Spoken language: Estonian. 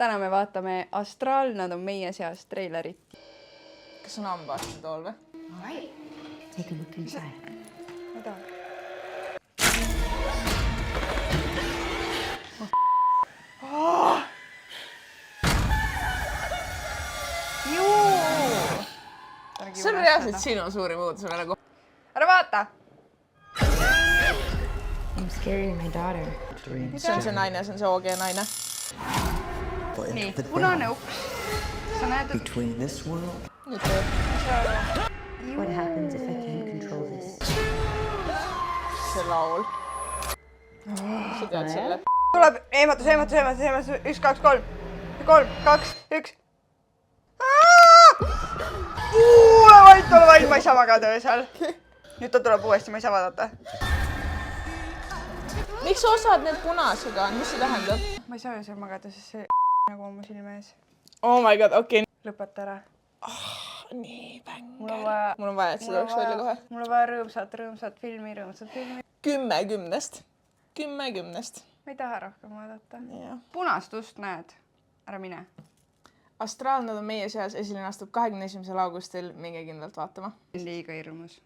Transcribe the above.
Täna me vaatame Astral, nad on meie seas treilerit. Kas on hambaarsti tool või? All right, take a look inside. Ma tahan. See on reaalselt sinu suuri muutus või nagu? Ära vaata! I'm scaring my daughter. See on see naine, see on see OG naine. Nii, punane uks. Sa näed, et Between this world Nüüd teeb What happens if I can't control this? see laul. Sa tead selle? tuleb eematus. 1, 2, 3. 3, 2, 1. Ole vait, ma ei saa magada öösel. Nüüd ta tuleb uuesti, ma ei saa vaadata. Miks osad need punasega on? Mis see tähendab? Ma ei saa öösel magada, sest see nagu on mu silme ees. Oh my god, okei. Lõpeta ära. Nii, bäng. Mul on vaja... Mul on vaja, et see tuleks välja kohe. Mul on vaja rõõmsat filmi. 10 10-st. 10 10-st. Ma ei taha rohkem vaadata. Jah. Punast ust näed. Ära mine. Astral, nad on meie seas, esiline astub 21. augustil. Minge kindlalt vaatama. Liiga hirmus.